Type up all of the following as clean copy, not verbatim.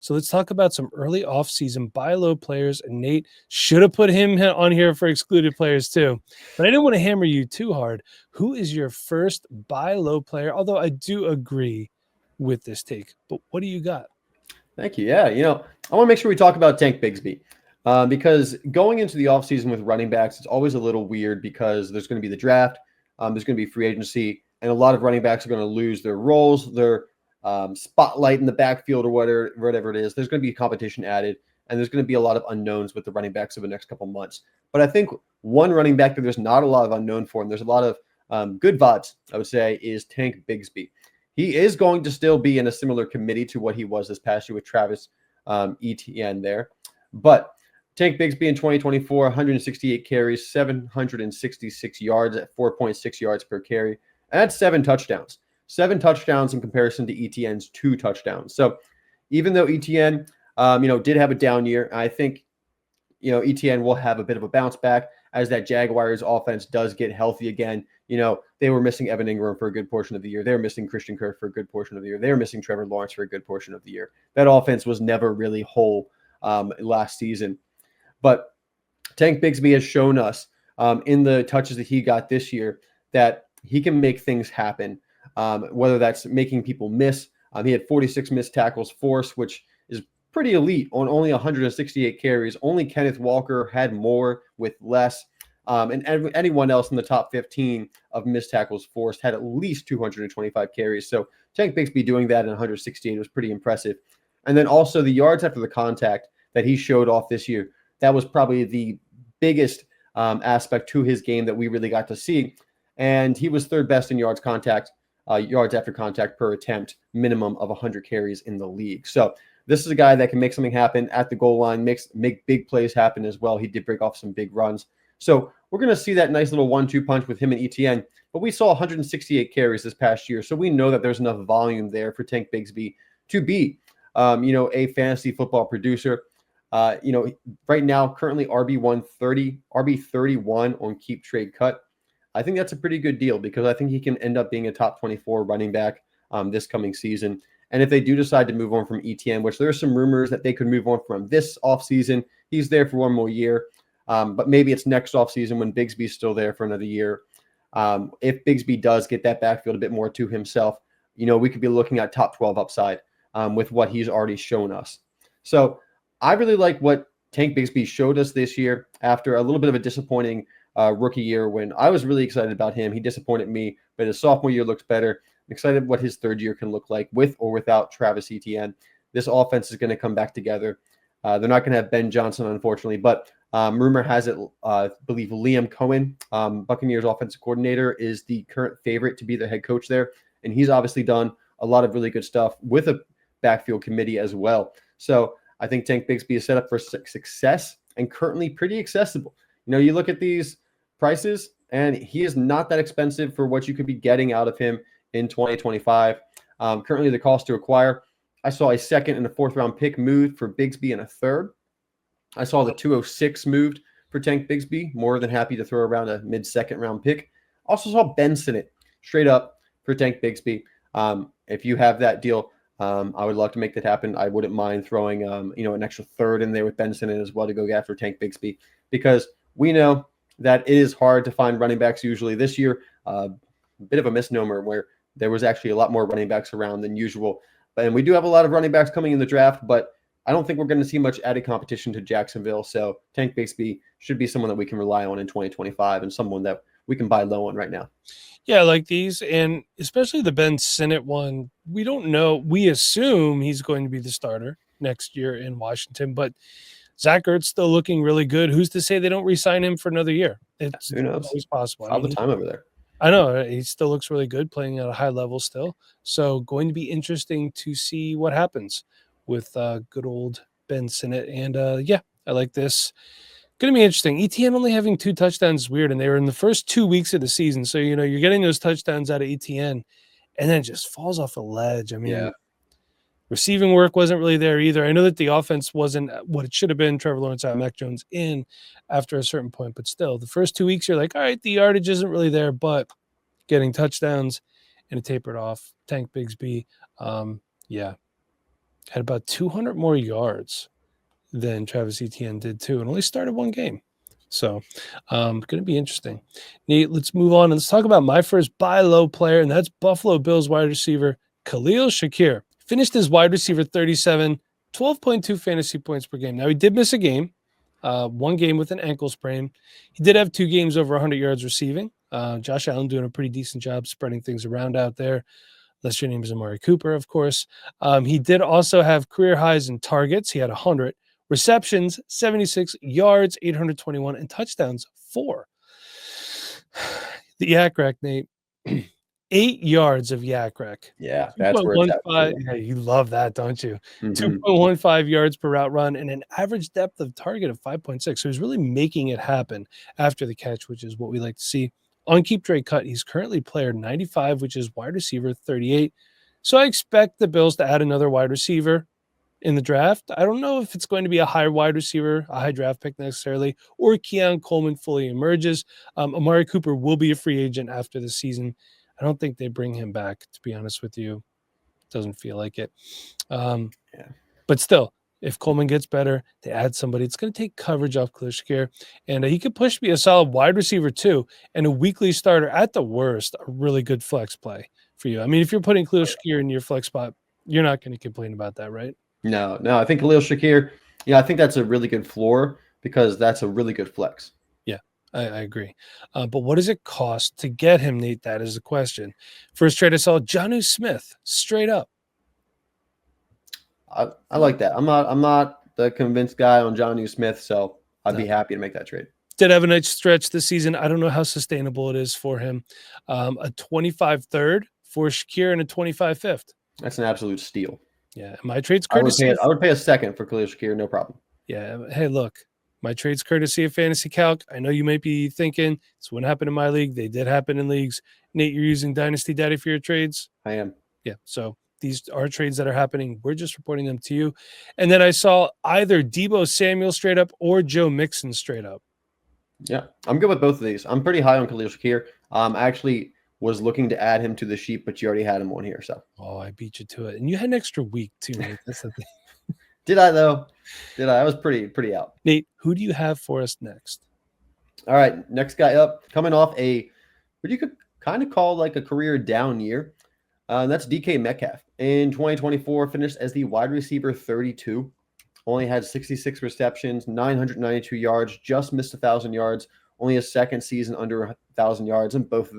So let's talk about some early offseason buy low players. And Nate should have put him on here for excluded players too. But I didn't want to hammer you too hard. Who is your first buy low player? Although I do agree with this take. But what do you got? Thank you. Yeah, I want to make sure we talk about Tank Bigsby because going into the offseason with running backs, it's always a little weird because there's going to be the draft, there's going to be free agency, and a lot of running backs are going to lose their roles, their spotlight in the backfield or whatever it is. There's going to be competition added, and there's going to be a lot of unknowns with the running backs over the next couple months. But I think one running back that there's not a lot of unknown for, and there's a lot of good vibes, I would say, is Tank Bigsby. He is going to still be in a similar committee to what he was this past year with Travis Etienne there. But Tank Bigsby in 2024, 168 carries, 766 yards at 4.6 yards per carry. And that's 7 touchdowns. 7 touchdowns in comparison to Etienne's 2 touchdowns. So even though Etienne, did have a down year, I think, Etienne will have a bit of a bounce back as that Jaguars offense does get healthy again. They were missing Evan Ingram for a good portion of the year. They were missing Christian Kirk for a good portion of the year. They were missing Trevor Lawrence for a good portion of the year. That offense was never really whole last season. But Tank Bigsby has shown us in the touches that he got this year that he can make things happen, whether that's making people miss. He had 46 missed tackles forced, which is pretty elite on only 168 carries. Only Kenneth Walker had more with less. And anyone else in the top 15 of missed tackles forced had at least 225 carries. So Tank Bigsby doing that in 168 was pretty impressive. And then also the yards after the contact that he showed off this year, that was probably the biggest aspect to his game that we really got to see. And he was third best in yards after contact per attempt, minimum of 100 carries in the league. So this is a guy that can make something happen at the goal line, make big plays happen as well. He did break off some big runs. So we're going to see that nice little 1-2 punch with him and Etienne. But we saw 168 carries this past year. So we know that there's enough volume there for Tank Bigsby to be, a fantasy football producer. Right now, currently RB31 on Keep Trade Cut. I think that's a pretty good deal because I think he can end up being a top 24 running back this coming season. And if they do decide to move on from Etienne, which there are some rumors that they could move on from this offseason, he's there for one more year. But maybe it's next offseason when Bigsby's still there for another year. If Bigsby does get that backfield a bit more to himself, we could be looking at top 12 upside with what he's already shown us. So I really like what Tank Bigsby showed us this year after a little bit of a disappointing rookie year when I was really excited about him. He disappointed me, but his sophomore year looked better. I'm excited what his third year can look like with or without Travis Etienne. This offense is going to come back together. They're not going to have Ben Johnson, unfortunately, but rumor has it, I believe Liam Cohen, Buccaneers offensive coordinator, is the current favorite to be the head coach there. And he's obviously done a lot of really good stuff with a backfield committee as well. So I think Tank Bigsby is set up for success and currently pretty accessible. You look at these prices, and he is not that expensive for what you could be getting out of him in 2025. Currently, the cost to acquire, I saw a second and a fourth round pick moved for Bigsby and a third. I saw the 206 moved for Tank Bigsby. More than happy to throw around a mid-second round pick. Also saw Ben Sinnott straight up for Tank Bigsby. If you have that deal, I would love to make that happen. I wouldn't mind throwing, an extra third in there with Ben Sinnott as well to go after Tank Bigsby because we know that it is hard to find running backs usually. This year, a bit of a misnomer where there was actually a lot more running backs around than usual. And we do have a lot of running backs coming in the draft, but I don't think we're going to see much added competition to Jacksonville. So Tank Bigsby should be someone that we can rely on in 2025 and someone that we can buy low on right now. Yeah, I like these, and especially the Ben Sinnott one. We don't know. We assume he's going to be the starter next year in Washington, but Zach Ertz still looking really good. Who's to say they don't re-sign him for another year? It's Who knows? always possible. All the time over there. I know. He still looks really good, playing at a high level still. So going to be interesting to see what happens with good old Ben Sinnott. And, I like this. Going to be interesting. ETN only having 2 touchdowns is weird, and they were in the first 2 weeks of the season. So, you're getting those touchdowns out of ETN, and then it just falls off a ledge. I mean, receiving work wasn't really there either. I know that the offense wasn't what it should have been. Trevor Lawrence out, Mac Jones in after a certain point. But still, the first 2 weeks, you're like, all right, the yardage isn't really there, but getting touchdowns and it tapered off. Tank Bigsby, got had about 200 more yards than Travis Etienne did too, and only started one game. So, going to be interesting. Nate, let's move on and let's talk about my first buy low player, and that's Buffalo Bills wide receiver Khalil Shakir. Finished as wide receiver 37, 12.2 fantasy points per game. Now, he did miss a game, one game with an ankle sprain. He did have 2 games over 100 yards receiving. Josh Allen doing a pretty decent job spreading things around out there, unless your name is Amari Cooper, of course. He did also have career highs in targets. He had 100. Receptions, 76, yards, 821, and touchdowns, 4. The Yak Rack, Nate. 8 yards of Yak Rack. Yeah, that's where it's at. Yeah, you love that, don't you? Mhm. 2.15 yards per route run and an average depth of target of 5.6. So he's really making it happen after the catch, which is what we like to see. On keep trade cut, he's currently player 95, which is wide receiver 38. So I expect the Bills to add another wide receiver in the draft. I don't know if it's going to be a high wide receiver, a high draft pick necessarily, or Keon Coleman fully emerges. Amari Cooper will be a free agent after the season. I don't think they bring him back, to be honest with you. Doesn't feel like it. But still, if Coleman gets better, they add somebody. It's going to take coverage off Khalil Shakir, and he could push to be a solid wide receiver too, and a weekly starter at the worst, a really good flex play for you. I mean, if you're putting Khalil Shakir in your flex spot, you're not going to complain about that, right? No, I think Khalil Shakir, I think that's a really good floor because that's a really good flex. Yeah, I agree. But what does it cost to get him, Nate? That is the question. First trade I saw, Jonnu Smith, straight up. I like that. I'm not the convinced guy on Jonnu Smith, so I'd be happy to make that trade. Did have a nice stretch this season. I don't know how sustainable it is for him. A 25 third for Shakir and a 25 fifth. That's an absolute steal. Yeah, my trade's courtesy. I would pay a second for Khalil Shakir, no problem. Yeah, hey, look, my trade's courtesy of Fantasy Calc. I know you might be thinking this wouldn't happen in my league. They did happen in leagues. Nate, you're using Dynasty Daddy for your trades? I am. Yeah, so these are trades that are happening. We're just reporting them to you. And then I saw either Deebo Samuel straight up or Joe Mixon straight up. Yeah, I'm good with both of these. I'm pretty high on Khalil Shakir. I actually was looking to add him to the sheet, but you already had him on here. So I beat you to it. And you had an extra week too, Nate. That's the thing. Did I though? Did I? I was pretty out. Nate, who do you have for us next? All right, next guy up, coming off what you could kind of call like a career down year. That's DK Metcalf. In 2024, finished as the wide receiver 32. Only had 66 receptions, 992 yards, just missed 1,000 yards. Only his second season under 1,000 yards, and both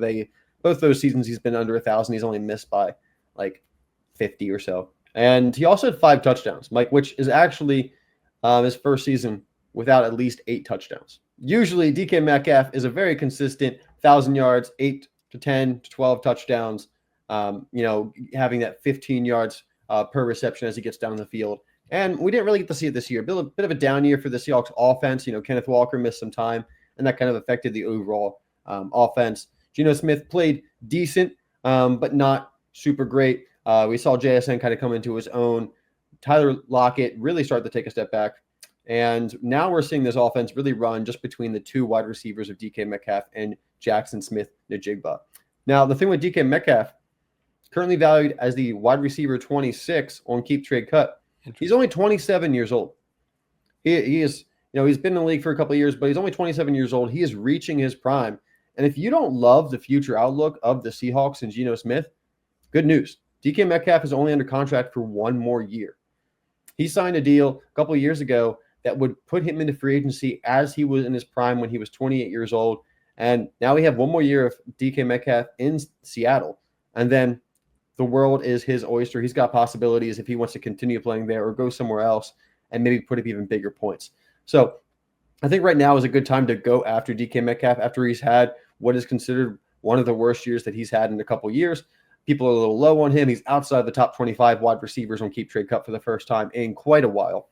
those seasons he's been under 1,000. He's only missed by like 50 or so. And he also had 5 touchdowns, Mike, which is actually his first season without at least 8 touchdowns. Usually DK Metcalf is a very consistent 1,000 yards, 8 to 10 to 12 touchdowns, having that 15 yards per reception as he gets down the field. And we didn't really get to see it this year. A bit of a down year for the Seahawks offense. Kenneth Walker missed some time, and that kind of affected the overall offense. Geno Smith played decent, but not super great. We saw JSN kind of come into his own. Tyler Lockett really started to take a step back. And now we're seeing this offense really run just between the 2 wide receivers of DK Metcalf and Jackson Smith-Njigba. Now, the thing with DK Metcalf, currently valued as the wide receiver 26 on keep trade cut, he's only 27 years old. He is, he's been in the league for a couple of years, but he's only 27 years old. He is reaching his prime. And if you don't love the future outlook of the Seahawks and Geno Smith, good news. DK Metcalf is only under contract for 1 more year. He signed a deal a couple of years ago that would put him into free agency as he was in his prime when he was 28 years old. And now we have 1 more year of DK Metcalf in Seattle. And then the world is his oyster. He's got possibilities if he wants to continue playing there or go somewhere else and maybe put up even bigger points. So I think right now is a good time to go after DK Metcalf after he's had what is considered one of the worst years that he's had in a couple of years. People are a little low on him. He's outside the top 25 wide receivers on keep trade cut for the first time in quite a while.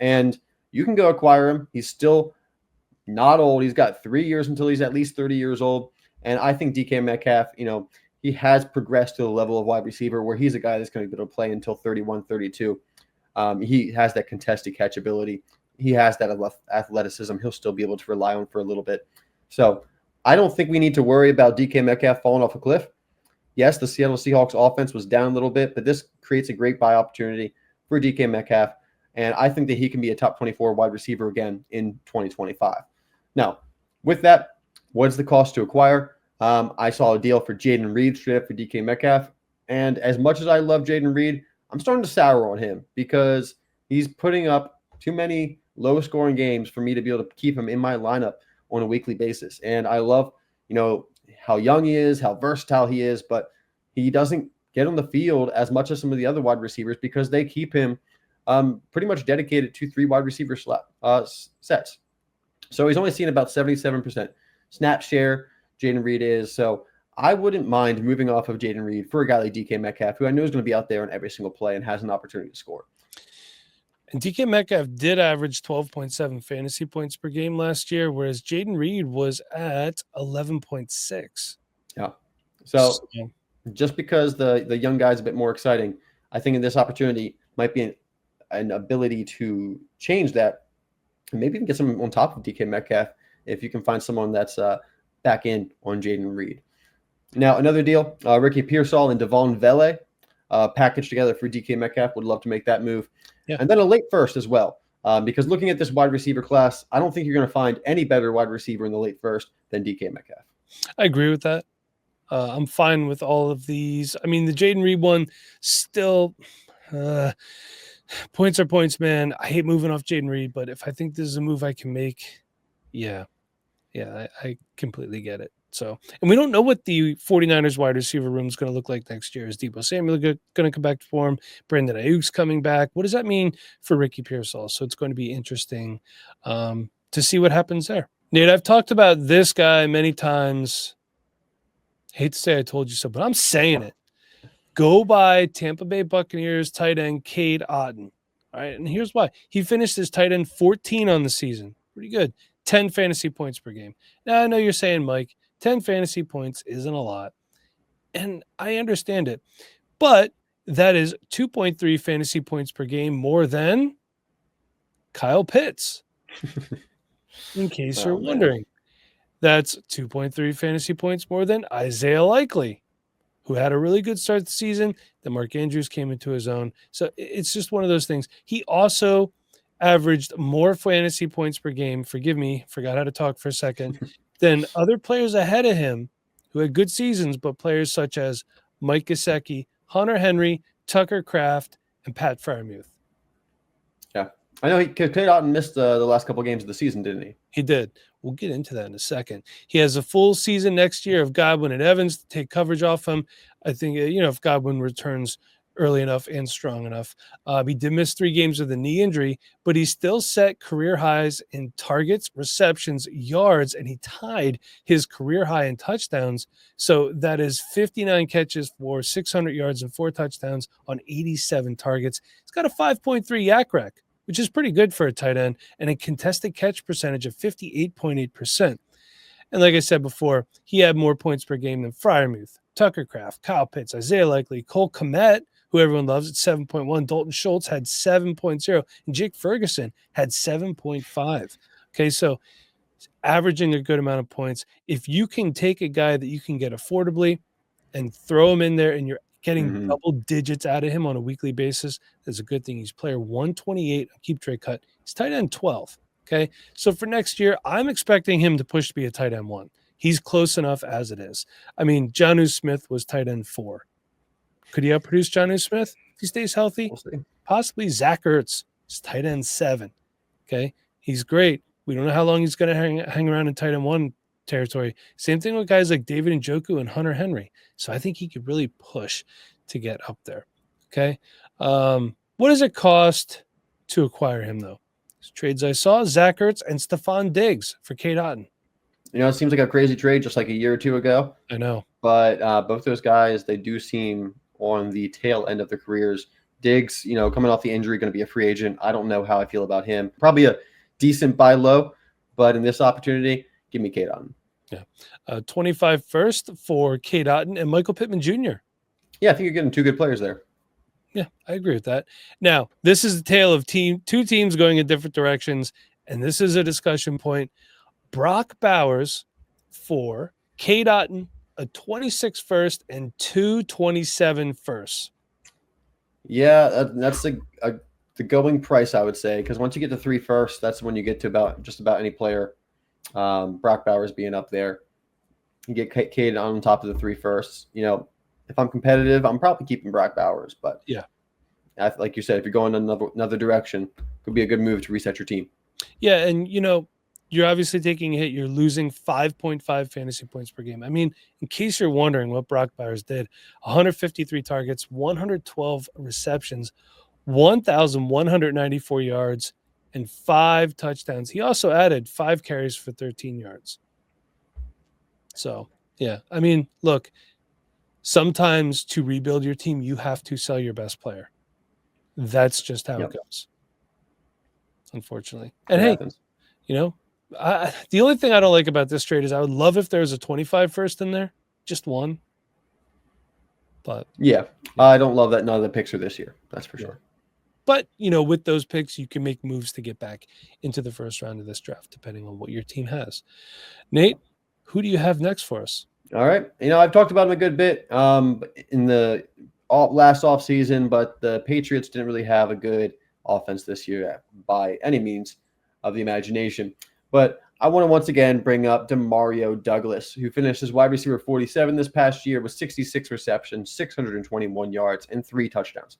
And you can go acquire him. He's still not old. He's got 3 years until he's at least 30 years old. And I think DK Metcalf, he has progressed to the level of wide receiver where he's a guy that's going to be able to play until 31, 32. He has that contested catch ability. He has that athleticism he'll still be able to rely on for a little bit. So I don't think we need to worry about DK Metcalf falling off a cliff. Yes, the Seattle Seahawks offense was down a little bit, but this creates a great buy opportunity for DK Metcalf. And I think that he can be a top 24 wide receiver again in 2025. Now, with that, what's the cost to acquire? I saw a deal for Jaden Reed straight up for DK Metcalf. And as much as I love Jaden Reed, I'm starting to sour on him because he's putting up too many low-scoring games for me to be able to keep him in my lineup on a weekly basis. And I love, how young he is, how versatile he is, but he doesn't get on the field as much as some of the other wide receivers because they keep him pretty much dedicated to 3 wide receiver sets. So he's only seen about 77% snap share, Jaden Reed is. So I wouldn't mind moving off of Jaden Reed for a guy like DK Metcalf, who I know is going to be out there in every single play and has an opportunity to score. And DK Metcalf did average 12.7 fantasy points per game last year, whereas Jaden Reed was at 11.6. Yeah. So just because the young guy's a bit more exciting, I think in this opportunity might be an ability to change that and maybe even get someone on top of DK Metcalf if you can find someone that's back in on Jaden Reed. Now, another deal, Ricky Pearsall and Devon Vele packaged together for DK Metcalf. Would love to make that move. Yeah. And then a late first as well, because looking at this wide receiver class, I don't think you're going to find any better wide receiver in the late first than DK Metcalf. I agree with that. I'm fine with all of these. I mean, the Jaden Reed one still points are points, man. I hate moving off Jaden Reed, but if I think this is a move I can make, I completely get it. So, and we don't know what the 49ers wide receiver room is going to look like next year. Is Deebo Samuel going to come back to form? Brandon Ayuk's coming back. What does that mean for Ricky Pearsall? So it's going to be interesting to see what happens there. Nate, I've talked about this guy many times. Hate to say I told you so, but I'm saying it. Go by Tampa Bay Buccaneers tight end Cade Otten. All right, and here's why. He finished his tight end 14 on the season. Pretty good. 10 fantasy points per game. Now, I know you're saying, Mike, 10 fantasy points isn't a lot, and I understand it, but that is 2.3 fantasy points per game more than Kyle Pitts, in case you're wondering. That's 2.3 fantasy points more than Isaiah Likely, who had a really good start to the season. Then Mark Andrews came into his own. So it's just one of those things. He also averaged more fantasy points per game, forgive me, forgot how to talk for a second, than other players ahead of him who had good seasons, but players such as Mike Gesicki, Hunter Henry, Tucker Kraft, and Pat Freiermuth. Yeah. I know Cade Otten missed the last couple of games of the season, didn't he? He did. We'll get into that in a second. He has a full season next year of Godwin and Evans to take coverage off him. I think, if Godwin returns early enough and strong enough. He did miss 3 games with a knee injury, but he still set career highs in targets, receptions, yards, and he tied his career high in touchdowns. So that is 59 catches for 600 yards and 4 touchdowns on 87 targets. He's got a 5.3 yak rec, which is pretty good for a tight end, and a contested catch percentage of 58.8%. And like I said before, he had more points per game than Freiermuth, Tucker Kraft, Kyle Pitts, Isaiah Likely, Cole Kmet, who everyone loves at 7.1. Dalton Schultz had 7.0, and Jake Ferguson had 7.5. Okay, so averaging a good amount of points. If you can take a guy that you can get affordably and throw him in there and you're getting double digits out of him on a weekly basis, that's a good thing. He's player 128 on Keep Trade Cut. He's tight end 12. Okay, so for next year, I'm expecting him to push to be a tight end 1. He's close enough as it is. I mean, Jonnu Smith was tight end 4. Could he outproduce Jonnu Smith if he stays healthy? We'll see. Possibly. Zach Ertz is tight end 7. Okay, he's great. We don't know how long he's going to hang around in tight end 1 territory. Same thing with guys like David Njoku and Hunter Henry. So I think he could really push to get up there. Okay, what does it cost to acquire him though? These trades I saw: Zach Ertz and Stephon Diggs for Cade Otten. It seems like a crazy trade just like a year or 2 ago. I know. But both those guys, they do seem on the tail end of their careers. Diggs, coming off the injury, going to be a free agent. I don't know how I feel about him. Probably a decent buy low, but in this opportunity, give me Cade Otten. Yeah. 25 first for Cade Otten and Michael Pittman Jr. Yeah, I think you're getting 2 good players there. Yeah, I agree with that. Now, this is a tale of 2 teams going in different directions, and this is a discussion point. Brock Bowers for Cade Otten, a 26 first and 2 27 firsts. Yeah, that's the going price, I would say, because once you get to 3 firsts, that's when you get to about just about any player. Brock Bowers being up there, you get Cade on top of the 3 firsts. If I'm competitive, I'm probably keeping Brock Bowers, but Yeah. like you said, if you're going another direction, could be a good move to reset your team. Yeah, and you're obviously taking a hit. You're losing 5.5 fantasy points per game. I mean, in case you're wondering what Brock Bowers did, 153 targets, 112 receptions, 1,194 yards, and 5 touchdowns. He also added 5 carries for 13 yards. So, yeah, I mean, look, sometimes to rebuild your team, you have to sell your best player. That's just how it Yep, goes, unfortunately. And it hey, happens. the only thing I don't like about this trade is I would love if there was a 25 first in there, just one. But Yeah, I don't love that none of the picks are this year. That's for sure. But with those picks, you can make moves to get back into the first round of this draft, depending on what your team has. Nate, who do you have next for us? All right. I've talked about him a good bit in the last offseason, but the Patriots didn't really have a good offense this year by any means of the imagination. But I want to once again bring up Demario Douglas, who finished as wide receiver 47 this past year with 66 receptions, 621 yards, and 3 touchdowns.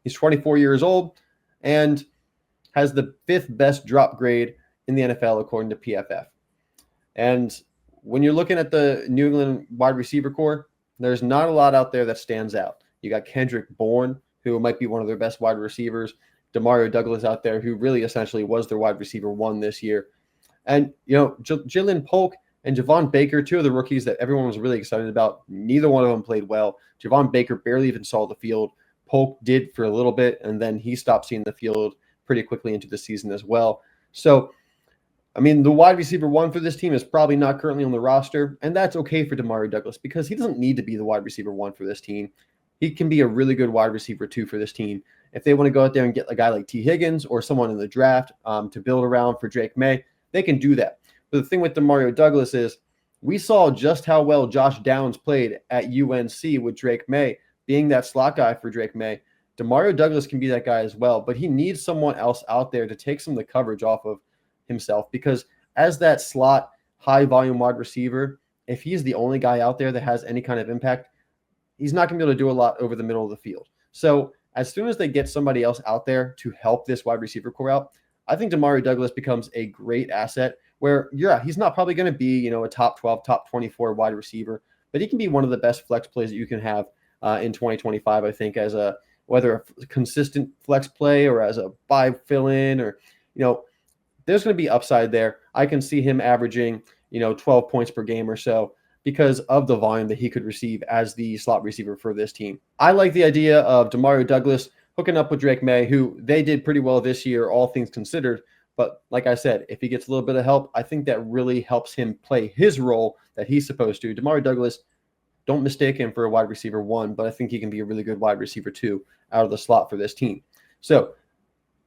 He's 24 years old and has the 5th best drop grade in the NFL according to PFF. And when you're looking at the New England wide receiver core, there's not a lot out there that stands out. You got Kendrick Bourne, who might be one of their best wide receivers. Demario Douglas out there, who really essentially was their wide receiver 1 this year. And, Jalen Polk and Javon Baker, 2 of the rookies that everyone was really excited about. Neither one of them played well. Javon Baker barely even saw the field. Polk did for a little bit, and then he stopped seeing the field pretty quickly into the season as well. So, I mean, the wide receiver 1 for this team is probably not currently on the roster, and that's okay for Demario Douglas because he doesn't need to be the wide receiver 1 for this team. He can be a really good wide receiver 2 for this team. If they want to go out there and get a guy like T. Higgins or someone in the draft to build around for Drake May, they can do that. But the thing with Demario Douglas is we saw just how well Josh Downs played at UNC with Drake May, being that slot guy for Drake May. Demario Douglas can be that guy as well, but he needs someone else out there to take some of the coverage off of himself, because as that slot high volume wide receiver, if he's the only guy out there that has any kind of impact, he's not going to be able to do a lot over the middle of the field. So as soon as they get somebody else out there to help this wide receiver core out, I think Demario Douglas becomes a great asset where, he's not probably going to be, a top 12, top 24 wide receiver, but he can be one of the best flex plays that you can have in 2025, I think, as whether a consistent flex play or as a buy fill in, or, there's going to be upside there. I can see him averaging, 12 points per game or so because of the volume that he could receive as the slot receiver for this team. I like the idea of Demario Douglas hooking up with Drake May, who they did pretty well this year, all things considered. But like I said, if he gets a little bit of help, I think that really helps him play his role that he's supposed to. Demario Douglas, don't mistake him for a wide receiver 1, but I think he can be a really good wide receiver 2 out of the slot for this team. So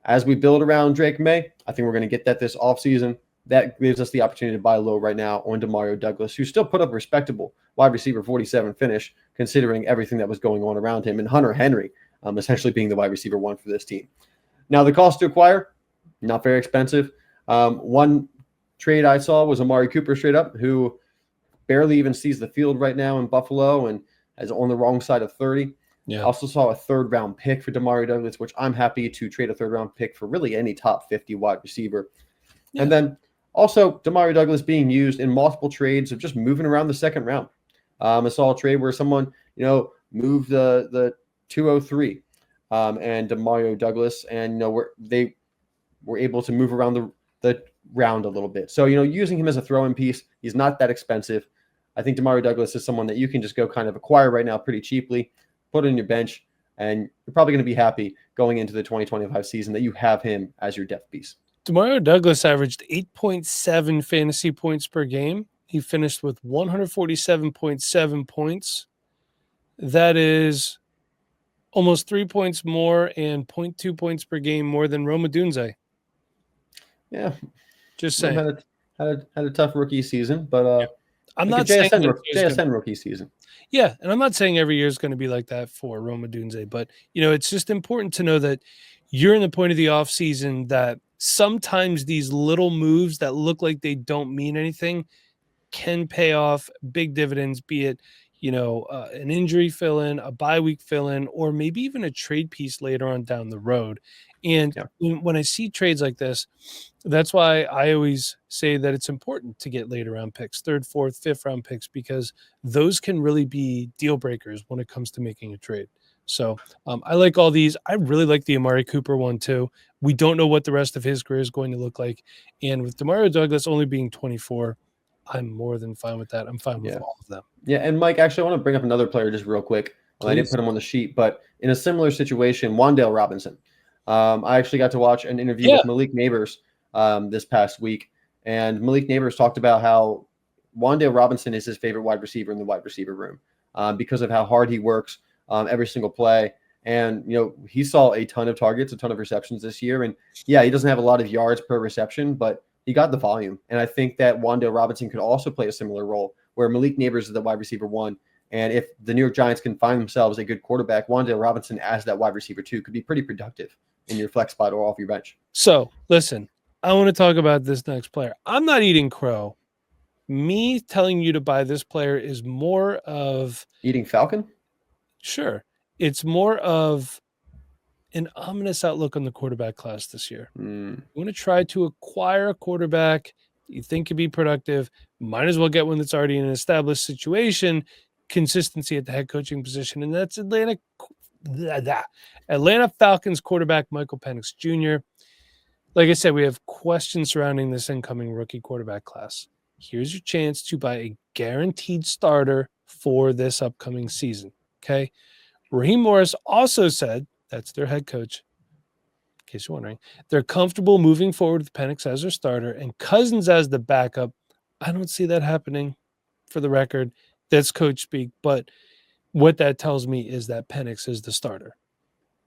as we build around Drake May, I think we're going to get that this offseason. That gives us the opportunity to buy low right now on Demario Douglas, who still put up a respectable wide receiver 47 finish, considering everything that was going on around him, and Hunter Henry essentially being the wide receiver 1 for this team. Now, the cost to acquire, not very expensive. One trade I saw was Amari Cooper straight up, who barely even sees the field right now in Buffalo and is on the wrong side of 30. Yeah. I also saw a 3rd-round pick for Demario Douglas, which I'm happy to trade a 3rd-round pick for really any top 50 wide receiver. Yeah. And then also Demario Douglas being used in multiple trades of just moving around the 2nd round. I saw a trade where someone, moved the 203 and Demario Douglas, and they were able to move around the round a little bit. So, using him as a throw-in piece, he's not that expensive. I think Demario Douglas is someone that you can just go kind of acquire right now pretty cheaply, put on your bench, and you're probably going to be happy going into the 2025 season that you have him as your depth piece. Demario Douglas averaged 8.7 fantasy points per game. He finished with 147.7 points. That is almost 3 points more and 0.2 points per game more than Rome Odunze. Yeah. Just saying. Had a tough rookie season, but I'm Like a not saying that JSN rookie season. yeah, and I'm not saying every year is going to be like that for Roma Dunze, but it's just important to know that you're in the point of the offseason that sometimes these little moves that look like they don't mean anything can pay off big dividends, be it an injury fill in, a bye week fill in, or maybe even a trade piece later on down the road. And Yeah. when I see trades like this, that's why I always say that it's important to get later round picks, third, fourth, fifth round picks, because those can really be deal breakers when it comes to making a trade. So I like all these. I really like the Amari Cooper one too. We don't know what the rest of his career is going to look like. And with Demario Douglas only being 24, I'm more than fine with that. I'm fine with all of them. Yeah, and Mike, actually, I want to bring up another player just real quick. I didn't put him on the sheet, but in a similar situation, Wan'Dale Robinson. I actually got to watch an interview with Malik Neighbors this past week, and Malik Neighbors talked about how Wan'Dale Robinson is his favorite wide receiver in the wide receiver room because of how hard he works every single play. And, he saw a ton of targets, a ton of receptions this year. And, yeah, he doesn't have a lot of yards per reception, but he got the volume. And I think that Wan'Dale Robinson could also play a similar role where Malik Neighbors is the wide receiver one. And if the New York Giants can find themselves a good quarterback, Wan'Dale Robinson as that wide receiver two could be pretty productive in your flex spot or off your bench. So, listen, I want to talk about this next player. I'm not eating crow. Me telling you to buy this player is more of eating Falcon? Sure. It's more of an ominous outlook on the quarterback class this year. You want to try to acquire a quarterback you think could be productive, might as well get one that's already in an established situation, consistency at the head coaching position, and that's Atlanta Falcons quarterback Michael Penix Jr. Like I said, we have questions surrounding this incoming rookie quarterback class. Here's your chance to buy a guaranteed starter for this upcoming season, okay? Raheem Morris also said, that's their head coach, in case you're wondering, they're comfortable moving forward with Penix as their starter and Cousins as the backup. I don't see that happening, for the record. That's coach speak, but what that tells me is that Penix is the starter.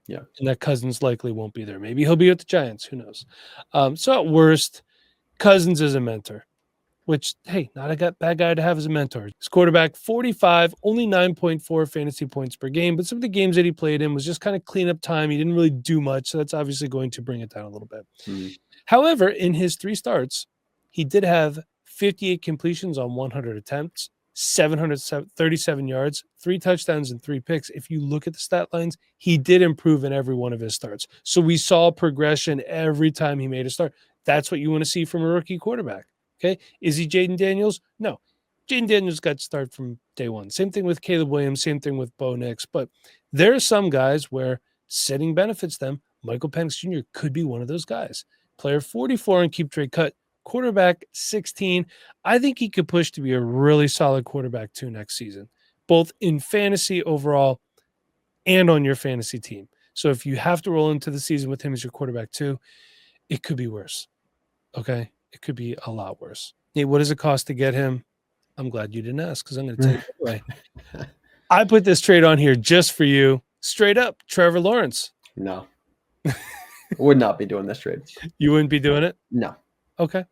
Yeah. And that Cousins likely won't be there. Maybe he'll be with the Giants. Who knows? So at worst, Cousins is a mentor, which, hey, not a bad guy to have as a mentor. His quarterback, 45, only 9.4 fantasy points per game, but some of the games that he played in was just kind of cleanup time. He didn't really do much, so that's obviously going to bring it down a little bit. However, in his 3 starts, he did have 58 completions on 100 attempts, 737 yards, 3 touchdowns, and 3 picks. If you look at the stat lines, he did improve in every one of his starts. So we saw progression every time he made a start. That's what you want to see from a rookie quarterback. Okay. Is he Jaden Daniels? No. Jaden Daniels got to start from day one. Same thing with Caleb Williams, same thing with Bo Nix. But there are some guys where setting benefits them. Michael Penix Jr. could be one of those guys. Player 44 in keep trade cut, quarterback 16. I think he could push to be a really solid quarterback too next season, both in fantasy overall and on your fantasy team. So if you have to roll into the season with him as your quarterback too, it could be worse. Okay. It could be a lot worse. Hey, what does it cost to get him? I'm glad you didn't ask because I'm going to tell you anyway. I put this trade on here just for you. Straight up, Trevor Lawrence. No. Would not be doing this trade. You wouldn't be doing it? No. Okay.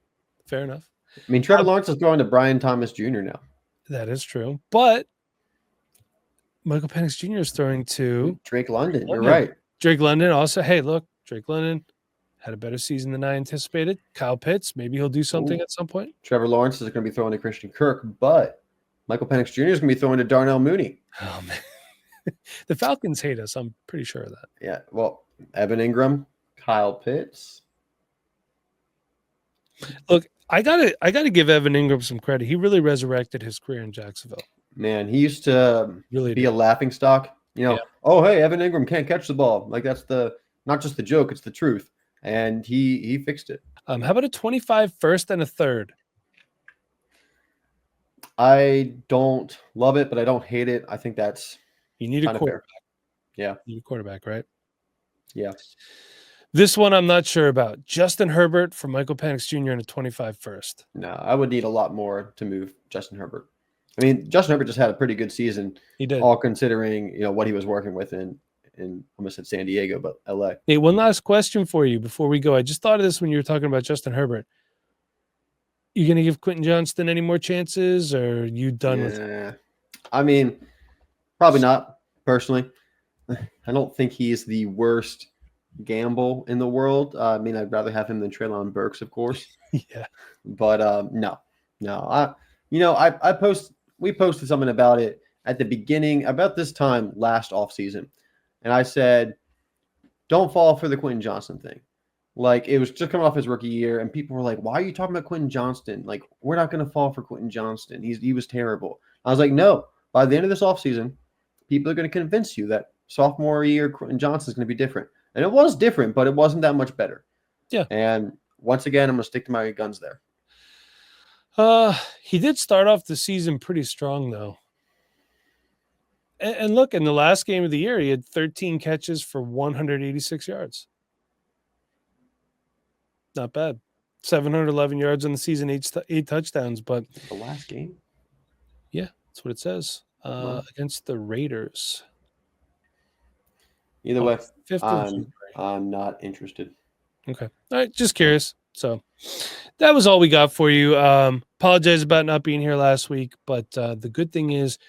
Fair enough. I mean, Trevor Lawrence is throwing to Brian Thomas Jr. now. That is true. But Michael Penix Jr. is throwing to Drake London. You're right. Drake London also. Hey, look, Drake London had a better season than I anticipated. Kyle Pitts, maybe he'll do something at some point. Trevor Lawrence is going to be throwing to Christian Kirk, but Michael Penix Jr. is going to be throwing to Darnell Mooney. Oh, man. The Falcons hate us. I'm pretty sure of that. Yeah. Well, Evan Ingram, Kyle Pitts. Look, I gotta give Evan Ingram some credit. He really resurrected his career in Jacksonville. Man, he used to really be a laughing stock. Oh, hey, Evan Ingram can't catch the ball. Like that's not just the joke, it's the truth. And he fixed it. How about a 25 first and a third? I don't love it, but I don't hate it. I think that's you need a quarterback. Yeah. You need a quarterback, right? Yeah. This one I'm not sure about. Justin Herbert for Michael Penix Jr. and a 25 first. No, I would need a lot more to move Justin Herbert. I mean, Justin Herbert just had a pretty good season. He did. All considering, what he was working with in almost at San Diego, but LA. Hey, one last question for you before we go. I just thought of this when you were talking about Justin Herbert. You going to give Quentin Johnston any more chances, or are you done with him? Yeah. I mean, probably not, personally. I don't think he's the worst gamble in the world. I mean, I'd rather have him than Treylon Burks, of course. Yeah. But no. We posted something about it at the beginning, about this time last offseason. And I said, don't fall for the Quentin Johnston thing. Like, it was just coming off his rookie year, and people were like, why are you talking about Quentin Johnston? Like, we're not going to fall for Quentin Johnston. He was terrible. I was like, no, by the end of this offseason, people are going to convince you that sophomore year Quentin Johnston is going to be different. And it was different, but it wasn't that much better. Yeah. And once again, I'm going to stick to my guns there. He did start off the season pretty strong, though. And look, in the last game of the year, he had 13 catches for 186 yards. Not bad. 711 yards on the season, eight touchdowns. But the last game? Yeah, that's what it says. Against the Raiders. Either way, I'm not interested. Okay. All right, just curious. So that was all we got for you. Apologize about not being here last week, but the good thing is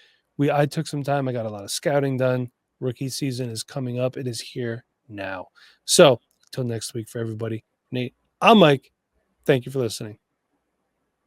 I took some time. I got a lot of scouting done. Rookie season is coming up. It is here now. So until next week for everybody, Nate, I'm Mike. Thank you for listening.